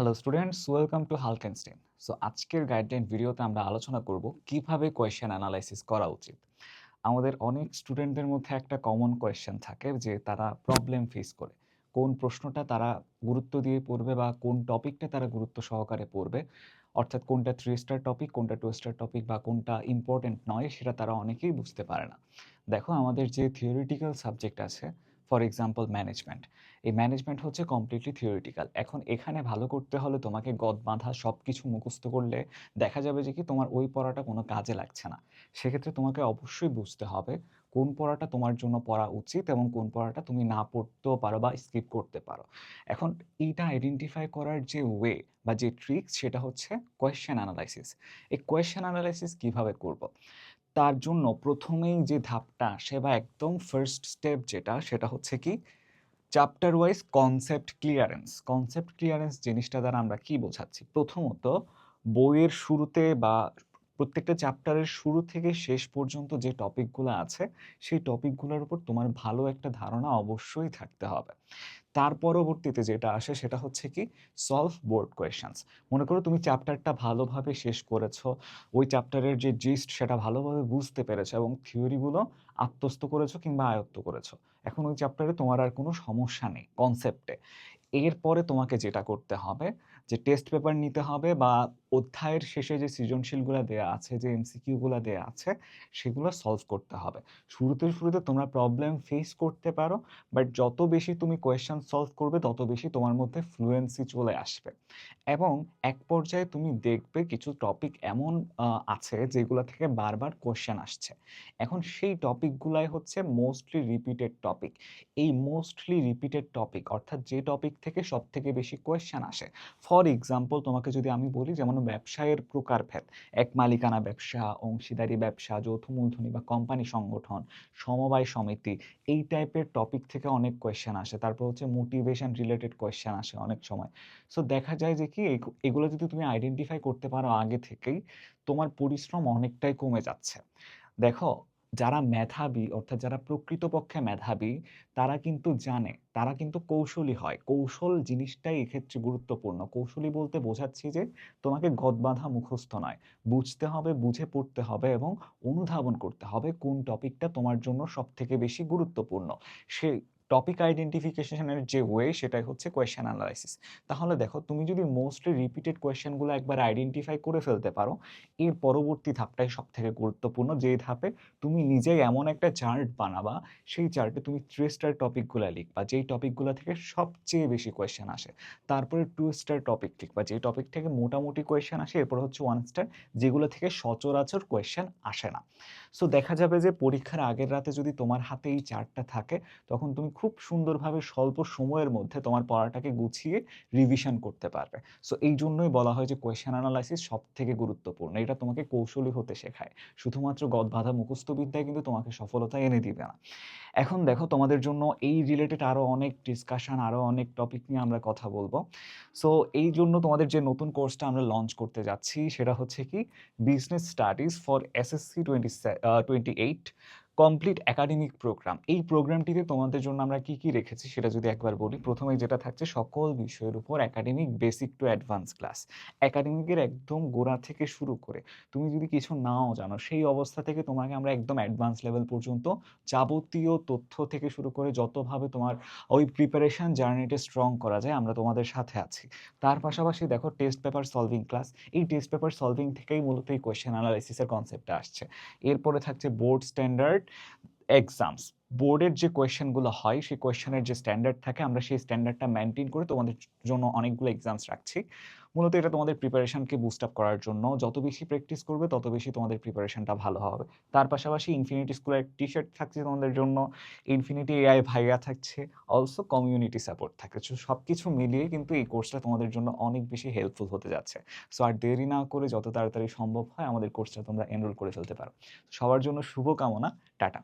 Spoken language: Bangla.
হ্যালো স্টুডেন্টস, ওয়েলকাম টু হালকেনস্টাইন। সো আজকের গাইডলাইন ভিডিওতে আমরা আলোচনা করব কিভাবে কোয়েশ্চেন অ্যানালাইসিস করা উচিত। আমাদের অনেক স্টুডেন্টদের মধ্যে একটা কমন কোয়েশ্চেন থাকে যে তারা প্রবলেম ফেস করে। কোন প্রশ্নটা তারা গুরুত্ব দিয়ে পড়বে বা কোন টপিকটা তারা গুরুত্ব সহকারে পড়বে। অর্থাৎ কোনটা 3 স্টার টপিক, কোনটা 2 স্টার টপিক বা কোনটা ইম্পোর্টেন্ট নয় সেটা তারা অনেকেই বুঝতে পারে না। দেখো আমাদের যে থিওরিটিক্যাল সাবজেক্ট আছে, ফর এক্সাম্পল ম্যানেজমেন্ট। এই ম্যানেজমেন্ট হচ্ছে কমপ্লিটলি থিওরিটিক্যাল। এখন এখানে ভালো করতে হলে তোমাকে গদ বাঁধা সবকিছু মুখস্থ করলে দেখা যাবে যে কি তোমার ওই পড়াটা কোনো কাজে লাগছে না। সেক্ষেত্রে তোমাকে অবশ্যই বুঝতে হবে কোন পড়াটা তোমার জন্য পড়া উচিত এবং কোন পড়াটা তুমি না পড়তেও পারো বা স্কিপ করতে পারো। এখন এইটা আইডেন্টিফাই করার যে ওয়ে বা যে ট্রিক্স সেটা হচ্ছে কোয়েশ্চেন অ্যানালাইসিস। এই কোয়েশ্চেন অ্যানালাইসিস কিভাবে করব? তার জন্য প্রথমেই যে ধাপটা আসে বা একদম ফার্স্ট স্টেপ যেটা সেটা হচ্ছে কি chapter wise concept clearance. Concept clearance জিনিসটা দ্বারা আমরা কি বোঝাচ্ছি? প্রথমত বইয়ের শুরুতে বা প্রত্যেকটা চ্যাপ্টারের শুরু থেকে শেষ পর্যন্ত যে টপিকগুলো আছে সেই টপিকগুলোর উপর তোমার ভালো একটা ধারণা অবশ্যই থাকতে হবে। তার পরবর্তীতে যেটা আসে সেটা হচ্ছে কি সলভ বোর্ড কোয়েশ্চেন্স। মনে করো তুমি চ্যাপ্টারটা ভালোভাবে শেষ করেছো, ওই চ্যাপ্টারের যে জিস্ট সেটা ভালোভাবে বুঝতে পেরেছো এবং থিওরিগুলো আত্মস্থ করেছো কিংবা আয়ত্ত করেছো। এখন ওই চ্যাপ্টারে তোমার আর কোনো সমস্যা নেই কনসেপ্টে। এরপরে তোমাকে যেটা করতে হবে যে টেস্ট পেপার নিতে হবে বা অধ্যায়ের শেষে যে সৃজনশীলগুলো দেয়া আছে, যে এমসিকিউগুলো দেয়া আছে সেগুলো সলভ করতে হবে। শুরুতে তোমরা প্রবলেম ফেস করতে পারো, বাট যত বেশি তুমি কোয়েশ্চেন সলভ করবে তত বেশি তোমার মধ্যে ফ্লুয়েন্সি চলে আসবে। এবং এক পর্যায়ে তুমি দেখবে কিছু টপিক এমন আছে যেগুলো থেকে বারবার কোয়েশ্চেন আসছে। এখন সেই টপিকগুলাই হচ্ছে মোস্টলি রিপিটেড টপিক। এই মোস্টলি রিপিটেড টপিক অর্থাৎ যে টপিক থেকে সব থেকে বেশি কোয়েশ্চেন আসে। ফর এক্সাম্পল তোমাকে যদি আমি বলি যেমন ব্যবসায়ের প্রকারভেদ, এক মালিকানা ব্যবসা, অংশীদারি ব্যবসা, যৌথ মূলধনী বা কোম্পানি সংগঠন, সমবায় সমিতি, এই টাইপের টপিক থেকে অনেক কোয়েশ্চেন আসে। তারপর হচ্ছে মোটিভেশন রিলেটেড কোয়েশ্চেন আসে অনেক সময়। সো দেখা যায় যে কি এগুলো যদি তুমি আইডেন্টিফাই করতে পারো আগে থেকেই, তোমার পরিশ্রম অনেকটাই কমে যাচ্ছে। দেখো, যারা মেধাবী অর্থাৎ যারা প্রকৃতপক্ষে মেধাবী তারা কিন্তু জানে, তারা কিন্তু কৌশলী হয়। কৌশল জিনিসটাই এক্ষেত্রে গুরুত্বপূর্ণ। কৌশলী বলতে বোঝাচ্ছি যে তোমাকে গদ বাঁধা মুখস্থ নয়, বুঝতে হবে, বুঝে পড়তে হবে এবং অনুধাবন করতে হবে কোন টপিকটা তোমার জন্য সব থেকে বেশি গুরুত্বপূর্ণ। সেই টপিক আইডেন্টিফিকেশনের যে ওয়ে সেটাই হচ্ছে কোয়েশ্চেন অ্যানালাইসিস। তাহলে দেখো, তুমি যদি মোস্টলি রিপিটেড কোয়েশ্চেনগুলো একবার আইডেন্টিফাই করে ফেলতে পারো, এর পরবর্তী ধাপটাই সব থেকে গুরুত্বপূর্ণ, যেই ধাপে তুমি নিজেই এমন একটা চার্ট বানাবা, সেই চার্টে তুমি 3 স্টার টপিকগুলো লিখবা যেই টপিকগুলো থেকে সবচেয়ে বেশি কোয়েশ্চেন আসে। তারপরে 2 স্টার টপিক লিখবা যেই টপিক থেকে মোটামুটি কোয়েশ্চেন আসে। এরপর হচ্ছে 1 স্টার, যেগুলো থেকে সচরাচর কোয়েশ্চেন আসে না। সো দেখা যাবে যে পরীক্ষার আগের রাতে যদি তোমার হাতে এই চার্টটা থাকে, তখন তুমি খুব সুন্দরভাবে স্বল্প সময়ের মধ্যে তোমার পড়াটাকে গুছিয়ে রিভিশন করতে পারবে। সো এই জন্যই বলা হয় যে কোয়েশ্চেন অ্যানালাইসিস সব থেকে গুরুত্বপূর্ণ। এটা তোমাকে কৌশলী হতে শেখায়। শুধুমাত্র গদ বাঁধা মুখস্থ বিদ্যায় কিন্তু তোমাকে সফলতা এনে দিবে না। এখন দেখো, তোমাদের জন্য এই রিলেটেড আরো অনেক ডিসকাশন, আরো অনেক টপিক নিয়ে আমরা কথা বলবো। সো এই জন্য তোমাদের যে নতুন কোর্সটা আমরা লঞ্চ করতে যাচ্ছি সেটা হচ্ছে কি business studies for SSC 28 complete academic programme. এই প্রোগ্রামটিতে তোমাদের জন্য আমরা কি কি রেখেছি সেটা যদি একবার বলি। প্রথমে যেটা থাকছে সকল বিষয়ের উপর academic basic to advance class. একাডেমিকের একদম গোড়া থেকে শুরু করে তুমি যদি কিছু নাও জানো সেই অবস্থা থেকে তোমাকে আমরা একদম অ্যাডভান্স লেভেল পর্যন্ত যাবতীয় তথ্য থেকে শুরু করে যতভাবে তোমার ওই প্রিপারেশন জার্নিটা স্ট্রং করা যায় আমরা তোমাদের সাথে আছি। তার পাশাপাশি দেখো টেস্ট পেপার সলভিং ক্লাস। এই টেস্ট পেপার সলভিং থেকেই মূলত এই কোয়েশ্চেন অ্যানালাইসিসের কনসেপ্টটা আসছে। এরপরে থাকছে বোর্ড স্ট্যান্ডার্ড এক্সামস। বোর্ডের যে কোয়েশ্চেনগুলো হয় সেই কোয়েশ্চেনের যে স্ট্যান্ডার্ড থাকে আমরা সেই স্ট্যান্ডার্ডটা মেনটেন করে তোমাদের জন্য অনেকগুলো এক্সামস রাখছি। মূলত এটা তোমাদের প্রিপারেশনকে বুস্ট আপ করার জন্য। যত বেশি প্র্যাকটিস করবে তত বেশি তোমাদের প্রিপারেশনটা ভালো হবে। তার পাশাপাশি ইনফিনিটি স্কুলের টি শার্ট থাকছে তোমাদের জন্য, ইনফিনিটি এআই ভাইয়া থাকছে, অলসো কমিউনিটি সাপোর্ট থাকছে। সব কিছু মিলিয়ে কিন্তু এই কোর্সটা তোমাদের জন্য অনেক বেশি হেল্পফুল হতে যাচ্ছে। সো আর দেরি না করে যত তাড়াতাড়ি সম্ভব হয় আমাদের কোর্সটা তোমরা এনরোল করে ফেলতে পারো। সবার জন্য শুভকামনা। টাটা।